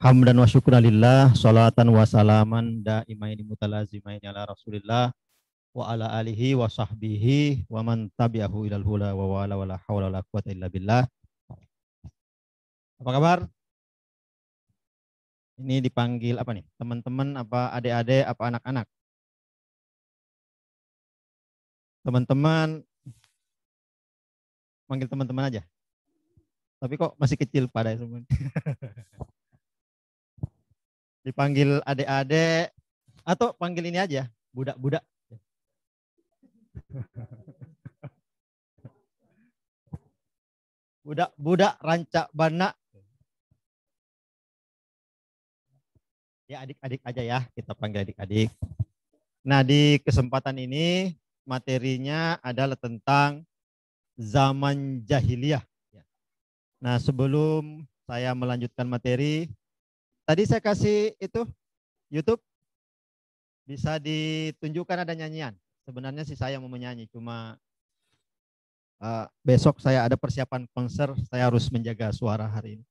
Hamdan wa syukralillah, salatan wa salaman daimaini mutalazimaini ala Rasulillah wa ala alihi wa sahbihi wa man tabi'ahu ilal hula wa wala wala hawla wala quwata illa billah. Apa kabar? Ini dipanggil apa nih? Teman-teman apa adik-adik apa anak-anak? Teman-teman, panggil teman-teman aja. Tapi kok masih kecil pada semua. Dipanggil adik-adik atau panggil ini aja, budak-budak. Budak-budak rancak bana. Ya adik-adik aja ya, kita panggil adik-adik. Nah, di kesempatan ini materinya adalah tentang zaman jahiliyah. Nah, sebelum saya melanjutkan materi, tadi saya kasih itu YouTube, bisa ditunjukkan ada nyanyian. Sebenarnya sih saya mau menyanyi, cuma besok saya ada persiapan konser, saya harus menjaga suara hari ini.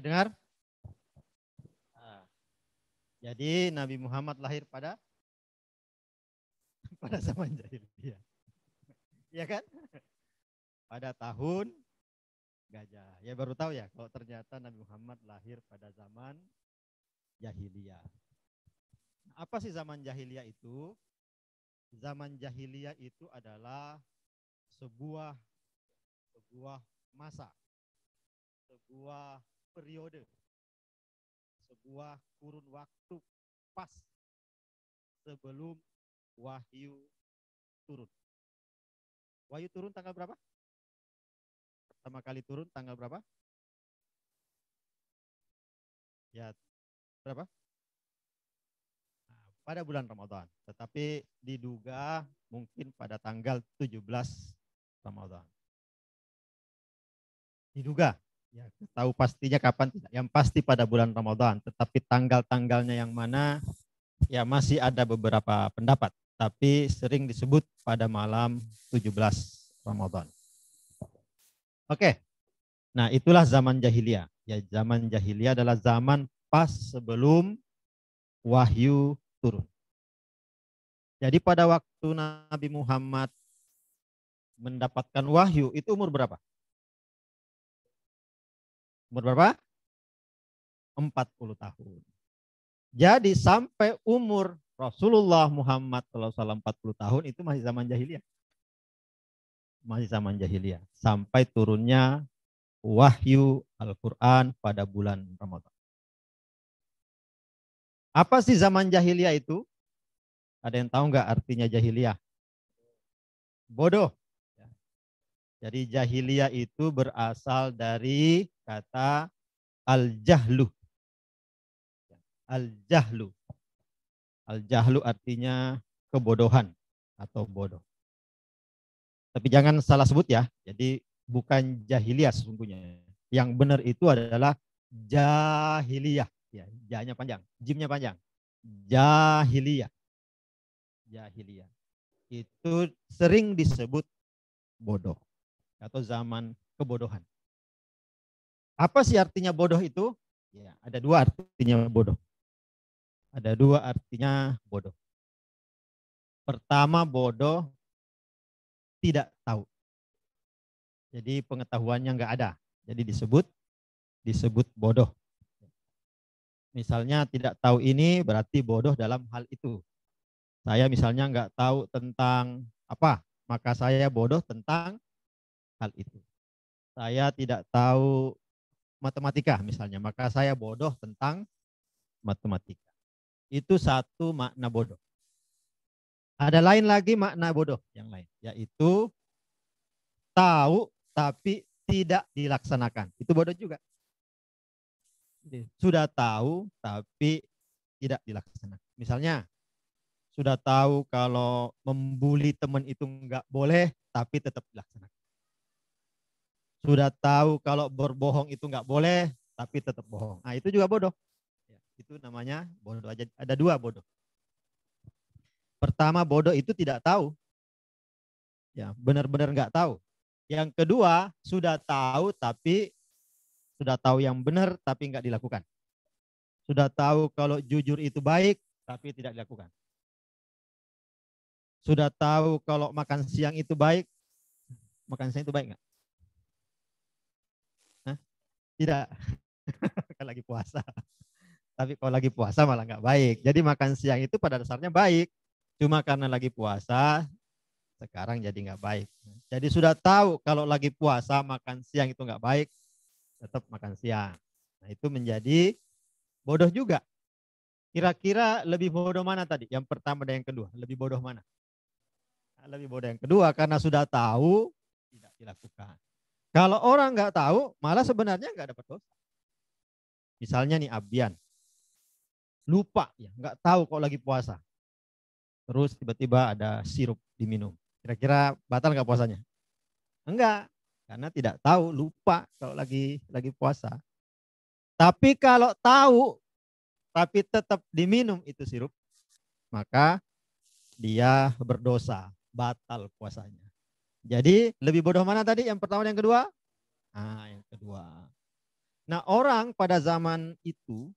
dengar? Nah, jadi Nabi Muhammad lahir pada zaman jahiliyah. Iya kan? Pada tahun gajah. Ya baru tahu ya kalau ternyata Nabi Muhammad lahir pada zaman jahiliyah. Apa sih zaman jahiliyah itu? Zaman jahiliyah itu adalah sebuah masa, sebuah periode, sebuah kurun waktu pas sebelum wahyu turun. Wahyu turun tanggal berapa? Pertama kali turun tanggal berapa? Ya, berapa? Nah, pada bulan Ramadan. Tetapi diduga mungkin pada tanggal 17 Ramadan. Diduga. Ya, tahu pastinya kapan tidak. Yang pasti pada bulan Ramadan. Tetapi tanggal-tanggalnya yang mana, ya masih ada beberapa pendapat. Tapi sering disebut pada malam 17 Ramadan. Oke. Nah, itulah zaman jahiliyah. Ya, zaman jahiliyah adalah zaman pas sebelum wahyu turun. Jadi pada waktu Nabi Muhammad mendapatkan wahyu, itu umur berapa? Umur berapa? 40 tahun. Jadi sampai umur Rasulullah Muhammad SAW 40 tahun itu masih zaman jahiliyah. Masih zaman jahiliyah. Sampai turunnya wahyu Al-Quran pada bulan Ramadan. Apa sih zaman jahiliyah itu? Ada yang tahu nggak artinya jahiliyah? Bodoh. Jadi jahiliyah itu berasal dari kata al-jahlu. Al-jahlu. Al-jahlu artinya kebodohan atau bodoh. Tapi jangan salah sebut ya. Jadi bukan jahiliyah sesungguhnya. Yang benar itu adalah jahiliyah. Ya, jahnya panjang, jimnya panjang. Jahiliyah. Jahiliyah. Itu sering disebut bodoh atau zaman kebodohan. Apa sih artinya bodoh itu? Ya, ada dua artinya bodoh. Ada dua artinya bodoh. Pertama, bodoh tidak tahu. Jadi pengetahuannya nggak ada. Jadi disebut bodoh. Misalnya tidak tahu ini berarti bodoh dalam hal itu. Saya misalnya nggak tahu tentang apa, maka saya bodoh tentang hal itu. Saya tidak tahu matematika misalnya, maka saya bodoh tentang matematika. Itu satu makna bodoh. Ada lain lagi makna bodoh yang lain, yaitu tahu tapi tidak dilaksanakan. Itu bodoh juga. Sudah tahu tapi tidak dilaksanakan. Misalnya, sudah tahu kalau membuli teman itu nggak boleh, tapi tetap dilaksanakan. Sudah tahu kalau berbohong itu nggak boleh, tapi tetap bohong. Nah, itu juga bodoh. Itu namanya bodoh. Ada dua bodoh. Pertama, bodoh itu tidak tahu. Ya, benar-benar nggak tahu. Yang kedua, sudah tahu yang benar tapi nggak dilakukan. Sudah tahu kalau jujur itu baik tapi tidak dilakukan. Sudah tahu kalau makan siang itu baik, makan siang itu baik nggak? Hah? Tidak, kan lagi puasa. Tapi kalau lagi puasa malah nggak baik. Jadi makan siang itu pada dasarnya baik. Cuma karena lagi puasa, sekarang jadi nggak baik. Jadi sudah tahu kalau lagi puasa makan siang itu nggak baik, tetap makan siang. Nah, itu menjadi bodoh juga. Kira-kira lebih bodoh mana tadi? Yang pertama dan yang kedua. Lebih bodoh mana? Nah, lebih bodoh yang kedua karena sudah tahu tidak dilakukan. Kalau orang nggak tahu, malah sebenarnya nggak dapat dosa. Misalnya nih Abian, lupa ya, nggak tahu kok lagi puasa. Terus tiba-tiba ada sirup diminum. Kira-kira batal nggak puasanya? Enggak, karena tidak tahu, lupa kalau lagi puasa. Tapi kalau tahu, tapi tetap diminum itu sirup, maka dia berdosa, batal puasanya. Jadi lebih bodoh mana tadi? Yang pertama dan yang kedua? Ah, yang kedua. Nah, orang pada zaman itu,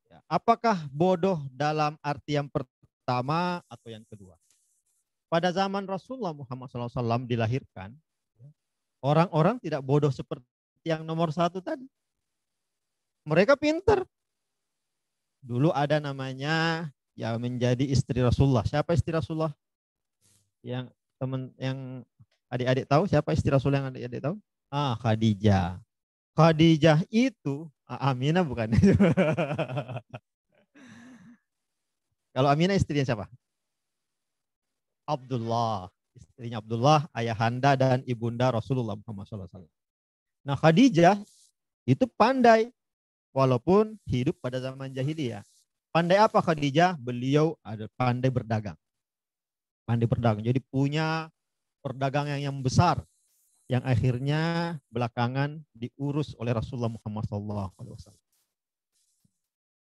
ya, apakah bodoh dalam arti yang pertama atau yang kedua? Pada zaman Rasulullah Muhammad SAW dilahirkan, orang-orang tidak bodoh seperti yang nomor satu tadi. Mereka pintar. Dulu ada namanya ya menjadi istri Rasulullah. Siapa istri Rasulullah? Yang yang adik-adik tahu siapa istri Rasulullah yang adik-adik tahu? Ah, Khadijah. Khadijah itu Aminah bukan? Kalau Aminah istrinya siapa? Abdullah. Istrinya Abdullah, ayahanda dan ibunda Rasulullah Muhammad SAW. Nah, Khadijah itu pandai walaupun hidup pada zaman jahiliyah. Pandai apa Khadijah? Beliau ada pandai berdagang. Pandai berdagang. Jadi punya perdagangan yang besar yang akhirnya belakangan diurus oleh Rasulullah Muhammad SAW.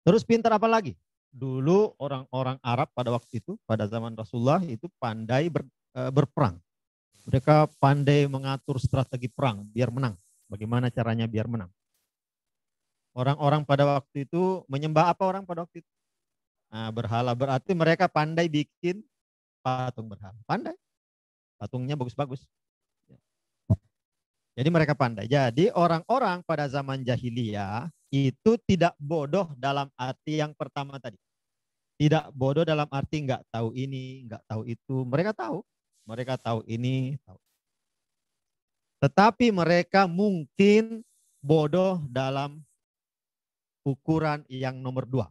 Terus pintar apa lagi? Dulu orang-orang Arab pada waktu itu, pada zaman Rasulullah itu pandai berperang. Mereka pandai mengatur strategi perang biar menang. Bagaimana caranya biar menang? Orang-orang pada waktu itu menyembah apa orang pada waktu itu? Nah, berhala, berarti mereka pandai bikin patung berhala. Pandai. Patungnya bagus-bagus. Jadi mereka pandai. Jadi orang-orang pada zaman jahiliyah itu tidak bodoh dalam arti yang pertama tadi. Tidak bodoh dalam arti nggak tahu ini, nggak tahu itu. Mereka tahu. Mereka tahu ini. Tahu. Tetapi mereka mungkin bodoh dalam ukuran yang nomor dua.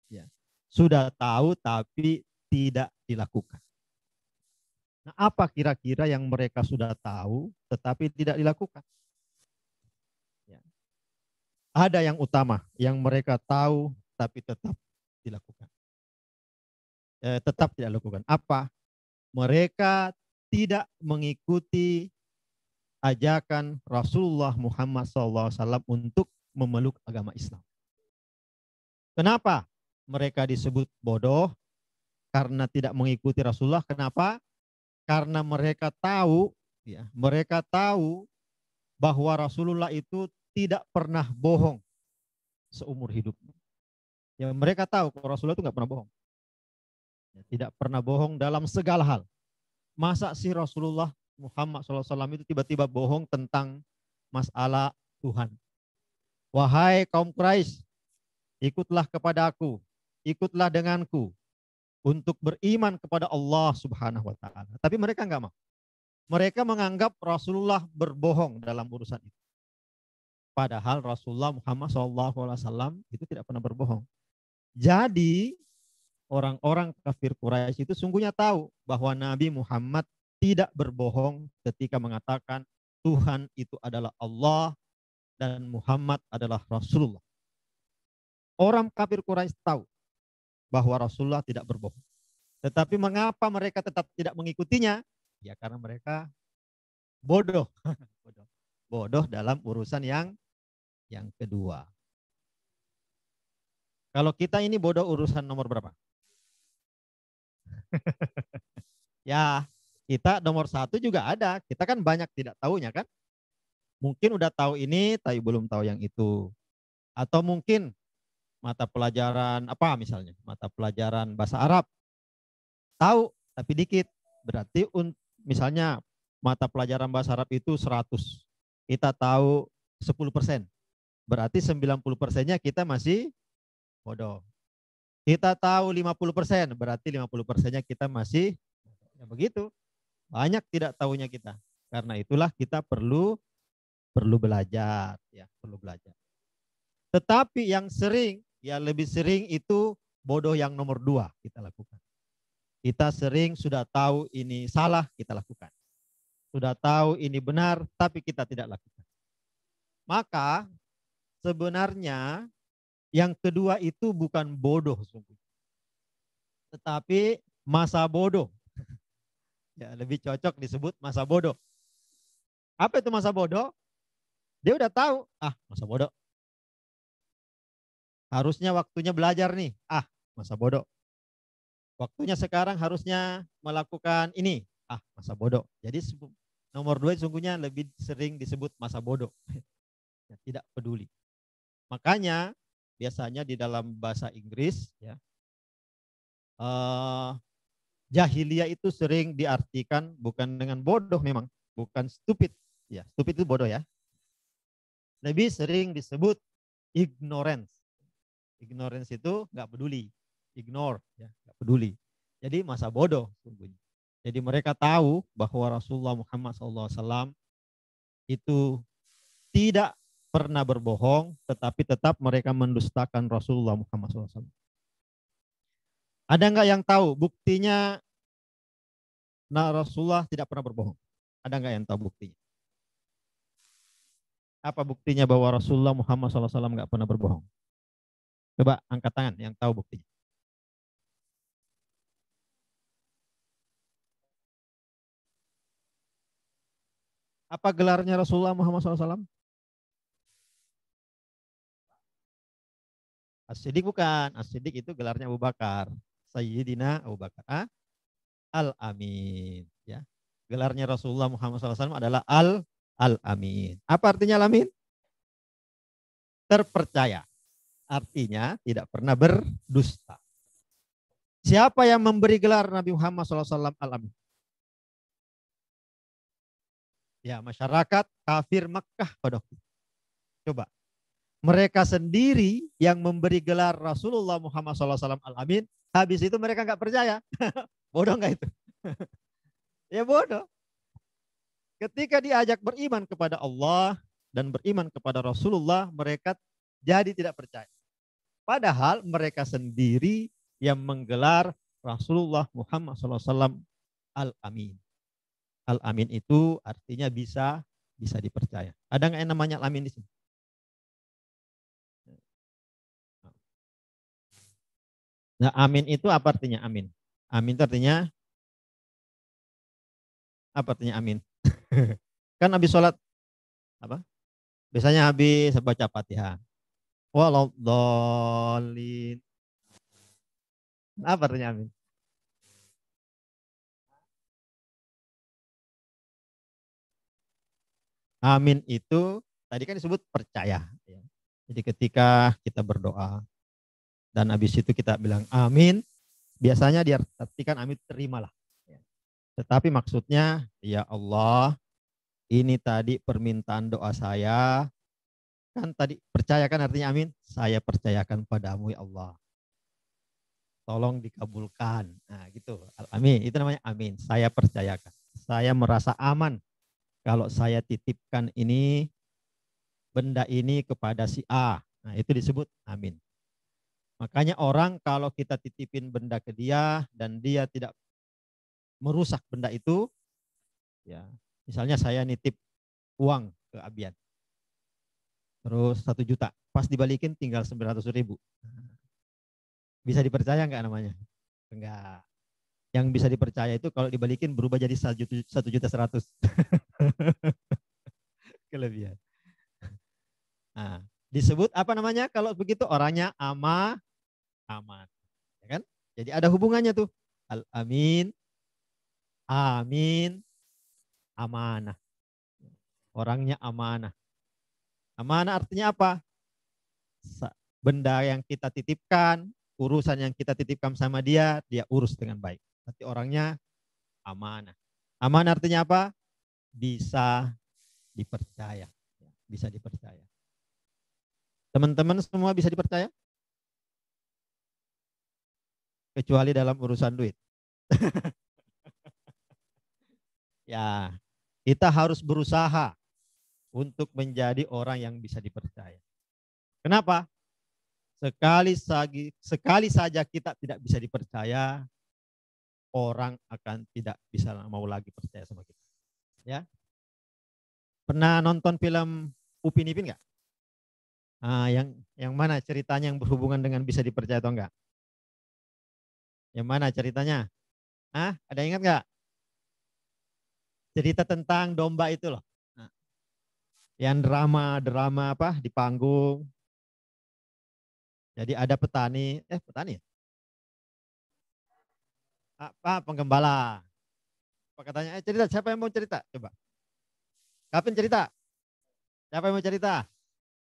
Ya. Sudah tahu tapi tidak dilakukan. Nah, apa kira-kira yang mereka sudah tahu tetapi tidak dilakukan? Ya. Ada yang utama yang mereka tahu tapi tetap dilakukan. Tetap tidak dilakukan. Apa? Mereka tidak mengikuti ajakan Rasulullah Muhammad SAW untuk memeluk agama Islam. Kenapa mereka disebut bodoh? Karena tidak mengikuti Rasulullah. Kenapa? Karena mereka tahu, ya, mereka tahu bahwa Rasulullah itu tidak pernah bohong seumur hidupnya. Ya, mereka tahu kalau Rasulullah itu nggak pernah bohong. Ya, tidak pernah bohong dalam segala hal. Masa sih Rasulullah Muhammad SAW itu tiba-tiba bohong tentang masalah Tuhan? Wahai kaum Quraisy, ikutlah kepada aku, ikutlah denganku untuk beriman kepada Allah Subhanahu wa taala. Tapi mereka enggak mau. Mereka menganggap Rasulullah berbohong dalam urusan itu. Padahal Rasulullah Muhammad SAW itu tidak pernah berbohong. Jadi orang-orang kafir Quraisy itu sungguhnya tahu bahwa Nabi Muhammad tidak berbohong ketika mengatakan Tuhan itu adalah Allah dan Muhammad adalah Rasulullah. Orang kafir Quraisy tahu bahwa Rasulullah tidak berbohong. Tetapi mengapa mereka tetap tidak mengikutinya? Ya karena mereka bodoh. Bodoh dalam urusan yang kedua. Kalau kita ini bodoh urusan nomor berapa? Ya, kita nomor satu juga ada. Kita kan banyak tidak tahunya kan? Mungkin udah tahu ini, tapi belum tahu yang itu. Atau mungkin mata pelajaran apa misalnya? Mata pelajaran bahasa Arab. Tahu, tapi dikit. Berarti misalnya mata pelajaran bahasa Arab itu 100. Kita tahu 10%. Berarti 90%-nya kita masih bodoh. Kita tahu 50%, berarti 50%-nya kita masih ya begitu. Banyak tidak tahunya kita. Karena itulah kita perlu belajar, ya, perlu belajar. Tetapi yang sering, ya lebih sering itu bodoh yang nomor dua kita lakukan. Kita sering sudah tahu ini salah, kita lakukan. Sudah tahu ini benar, tapi kita tidak lakukan. Maka sebenarnya yang kedua itu bukan bodoh sungguh, tetapi masa bodoh. Ya, lebih cocok disebut masa bodoh. Apa itu masa bodoh? Dia udah tahu, masa bodoh. Harusnya waktunya belajar nih, masa bodoh. Waktunya sekarang harusnya melakukan ini, masa bodoh. Jadi nomor dua sungguhnya lebih sering disebut masa bodoh. ya, tidak peduli. Makanya biasanya di dalam bahasa Inggris ya, eh, jahiliyah itu sering diartikan bukan dengan bodoh memang, bukan stupid. Ya, stupid itu bodoh ya. Lebih sering disebut ignorance. Ignorance itu nggak peduli, ignore, ya, nggak peduli. Jadi masa bodoh. Jadi mereka tahu bahwa Rasulullah Muhammad SAW itu tidak pernah berbohong, tetapi tetap mereka mendustakan Rasulullah Muhammad SAW. Ada nggak yang tahu buktinya Rasulullah tidak pernah berbohong? Ada nggak yang tahu buktinya? Apa buktinya bahwa Rasulullah Muhammad SAW nggak pernah berbohong? Coba angkat tangan yang tahu buktinya. Apa gelarnya Rasulullah Muhammad SAW? As-Siddiq bukan. As-Siddiq itu gelarnya Abu Bakar. Sayyidina Abu Bakar. Al-Amin. Ya. Gelarnya Rasulullah Muhammad SAW adalah Al-Amin. Apa artinya Al-Amin? Terpercaya. Artinya tidak pernah berdusta. Siapa yang memberi gelar Nabi Muhammad SAW Al-Amin? Ya, masyarakat kafir Makkah pada waktu itu. Coba. Mereka sendiri yang memberi gelar Rasulullah Muhammad SAW Al-Amin. Habis itu mereka nggak percaya. Bodoh nggak itu? Ya bodoh. Ketika diajak beriman kepada Allah dan beriman kepada Rasulullah, mereka jadi tidak percaya. Padahal mereka sendiri yang menggelar Rasulullah Muhammad SAW Al-Amin. Al-Amin itu artinya bisa dipercaya. Ada nggak yang namanya Al-Amin di sini? Nah, Amin itu apa artinya Amin? Amin itu artinya apa artinya Amin? Kan habis sholat apa? Biasanya habis baca Fatihah. Waladhdallin. Apa artinya Amin? Amin itu tadi kan disebut percaya. Ya. Jadi ketika kita berdoa dan habis itu kita bilang amin, biasanya diartikan amin terimalah. Ya. Tetapi maksudnya ya Allah, ini tadi permintaan doa saya, kan tadi percaya kan artinya amin, saya percayakan padamu ya Allah. Tolong dikabulkan. Nah, gitu. Amin. Itu namanya amin. Saya percayakan. Saya merasa aman kalau saya titipkan ini benda ini kepada si A. Nah, itu disebut amin. Makanya orang kalau kita titipin benda ke dia dan dia tidak merusak benda itu, ya misalnya saya nitip uang ke Abian, terus 1 juta, pas dibalikin tinggal 900.000, bisa dipercaya nggak namanya? Enggak. Yang bisa dipercaya itu kalau dibalikin berubah jadi 1.100.000 kelebihan. Nah, disebut apa namanya? Kalau begitu orangnya aman, ya kan? Jadi ada hubungannya tuh. Al-amin, amin, amanah. Orangnya amanah. Amanah artinya apa? Benda yang kita titipkan, urusan yang kita titipkan sama dia, dia urus dengan baik. Berarti orangnya amanah. Amanah artinya apa? Bisa dipercaya. Bisa dipercaya. Teman-teman semua bisa dipercaya? Kecuali dalam urusan duit. Ya, kita harus berusaha untuk menjadi orang yang bisa dipercaya. Kenapa? Sekali saja kita tidak bisa dipercaya, orang akan tidak bisa mau lagi percaya sama kita. Ya, pernah nonton film Upin Ipin nggak? Yang mana ceritanya yang berhubungan dengan bisa dipercaya atau enggak? Yang mana ceritanya? Ada ingat nggak? Cerita tentang domba itu loh. Nah, yang drama apa di panggung. Jadi ada petani ya? Apa penggembala? Apa katanya? Cerita, siapa yang mau cerita? Coba. Kapan cerita? Siapa yang mau cerita?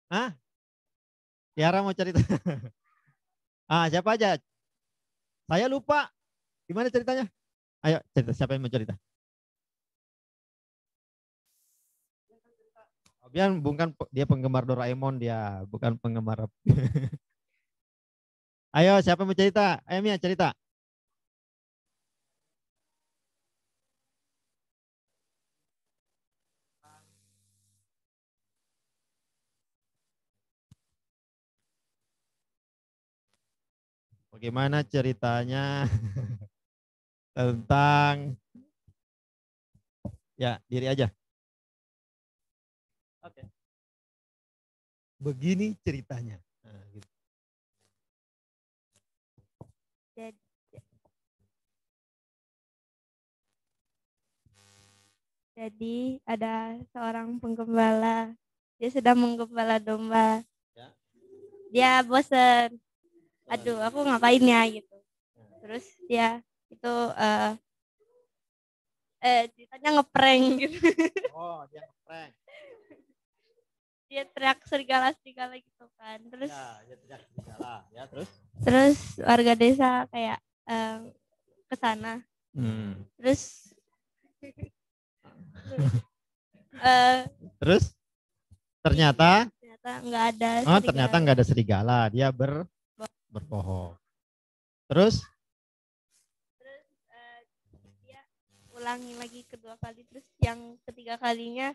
Ah, Tiara mau cerita. Siapa aja? Saya lupa. Gimana ceritanya? Ayo cerita, siapa yang mau cerita? Biar bukan dia penggemar Doraemon, dia bukan penggemar. Ayo siapa yang mau cerita? Ayo Mia cerita. Bagaimana ceritanya tentang ya diri aja. Oke. Begini ceritanya. Nah, gitu. Jadi, jadi ada seorang penggembala. Dia sedang menggembala domba. Ya. Dia bosen. Aduh, aku ngapain ya gitu. Terus dia itu ceritanya ngeprank gitu. Oh, dia ngeprank. Dia teriak serigala-serigala gitu kan. Terus Ya, dia tidak serigala. Ya, terus? terus warga desa kayak ke sana. Hmm. Terus eh Terus ternyata ternyata nggak ada ternyata serigala. nggak ada serigala. Dia berbohong. Terus Terus dia ulangi lagi kedua kali. Terus yang ketiga kalinya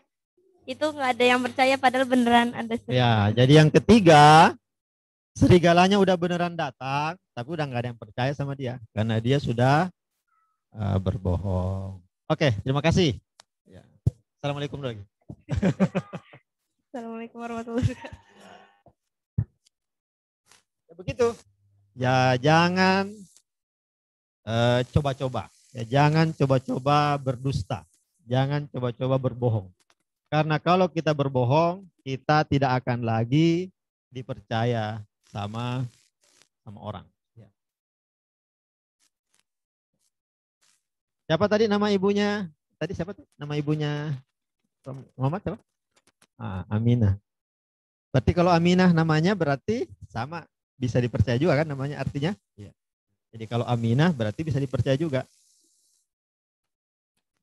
itu nggak ada yang percaya padahal beneran ada ya, serigala. jadi yang ketiga serigalanya udah beneran datang, tapi udah nggak ada yang percaya sama dia karena dia sudah berbohong. Oke, terima kasih. Ya. Assalamualaikum lagi. Assalamualaikum warahmatullahi wabarakatuh. Ya begitu. Ya jangan coba-coba. Ya jangan coba-coba berdusta. Jangan coba-coba berbohong. Karena kalau kita berbohong, kita tidak akan lagi dipercaya sama orang. Ya. Siapa tadi nama ibunya? Tadi siapa tuh? Nama ibunya Muhammad siapa? Aminah. Berarti kalau Aminah namanya berarti sama bisa dipercaya juga kan namanya artinya? Iya. Jadi kalau Aminah berarti bisa dipercaya juga.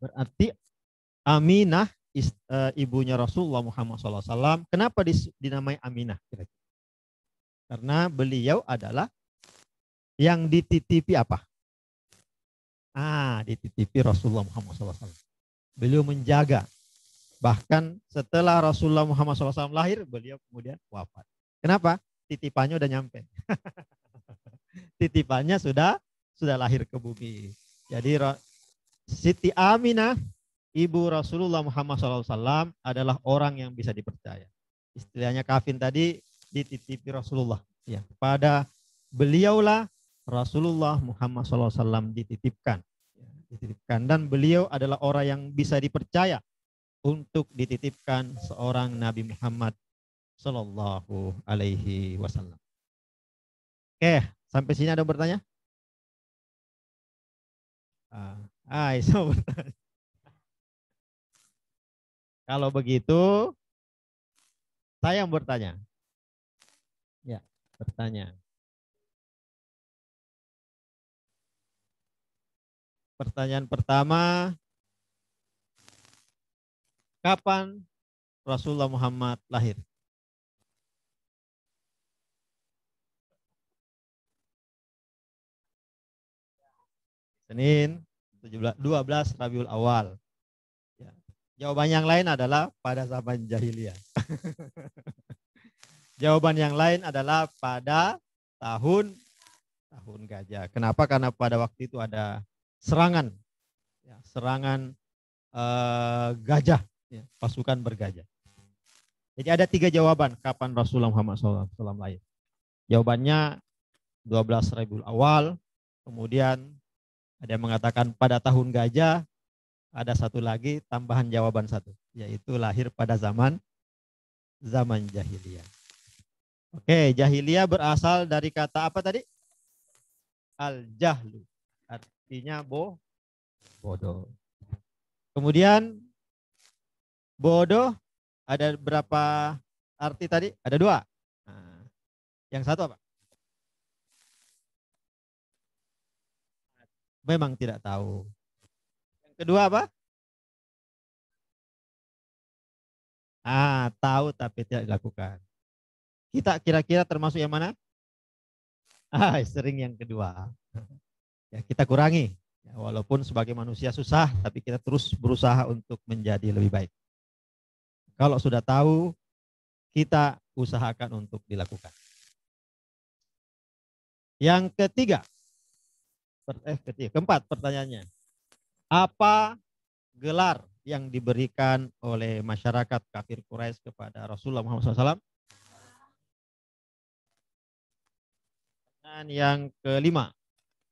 Berarti Aminah ibunya Rasulullah Muhammad SAW. Kenapa dinamai Aminah? Karena beliau adalah yang dititipi apa? Dititipi Rasulullah Muhammad SAW. Beliau menjaga. Bahkan setelah Rasulullah Muhammad SAW lahir, beliau kemudian wafat. Kenapa? Titipannya udah nyampe. Titipannya sudah lahir ke bumi. Jadi Siti Aminah, ibu Rasulullah Muhammad SAW adalah orang yang bisa dipercaya. Istilahnya kafin tadi dititipi Rasulullah. Ya, pada beliaulah Rasulullah Muhammad SAW dititipkan. Dititipkan dan beliau adalah orang yang bisa dipercaya untuk dititipkan seorang Nabi Muhammad Sallallahu Alaihi Wasallam. Oke, sampai sini ada bertanya? Iso bertanya. Kalau begitu, saya yang bertanya. Ya, bertanya. Pertanyaan pertama, kapan Rasulullah Muhammad lahir? Senin 12 Rabiul Awal. Ya. Jawaban yang lain adalah pada zaman jahiliyah. Jawaban yang lain adalah pada tahun gajah. Kenapa? Karena pada waktu itu ada serangan, ya, serangan gajah, ya, pasukan bergajah. Jadi ada 3 jawaban kapan Rasulullah Muhammad SAW lahir. Jawabannya 12 Rabiul Awal, kemudian ada yang mengatakan pada tahun gajah, ada satu lagi tambahan jawaban satu, yaitu lahir pada zaman jahiliyah. Oke, jahiliyah berasal dari kata apa tadi? Al-jahlu. Artinya bodoh. Kemudian bodoh ada berapa arti tadi ada dua. Nah, yang satu apa? Memang tidak tahu. Yang kedua apa? Tahu tapi tidak dilakukan. Kita kira-kira termasuk yang mana? Sering yang kedua. Ya, kita kurangi. Ya, walaupun sebagai manusia susah, tapi kita terus berusaha untuk menjadi lebih baik. Kalau sudah tahu, kita usahakan untuk dilakukan. Yang ketiga, keempat pertanyaannya. Apa gelar yang diberikan oleh masyarakat kafir Quraisy kepada Rasulullah Muhammad SAW? Dan yang kelima,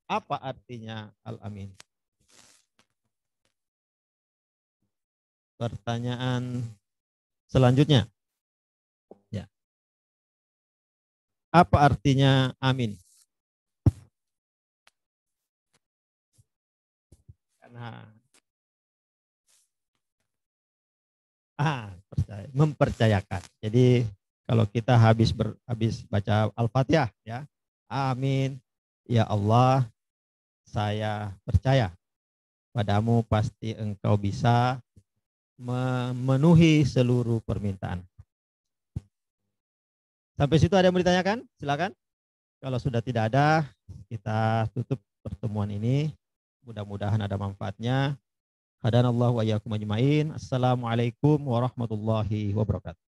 apa artinya Al-Amin? Pertanyaan selanjutnya. Ya. Apa artinya amin? Karena mempercayakan. Jadi kalau kita habis baca Al-Fatihah ya. Amin. Ya Allah, saya percaya padamu pasti engkau bisa memenuhi seluruh permintaan. Sampai situ ada yang mau ditanyakan? Silakan. Kalau sudah tidak ada, kita tutup pertemuan ini. Mudah-mudahan ada manfaatnya. Hadanallahu wa iyyakum ajmain. Assalamualaikum warahmatullahi wabarakatuh.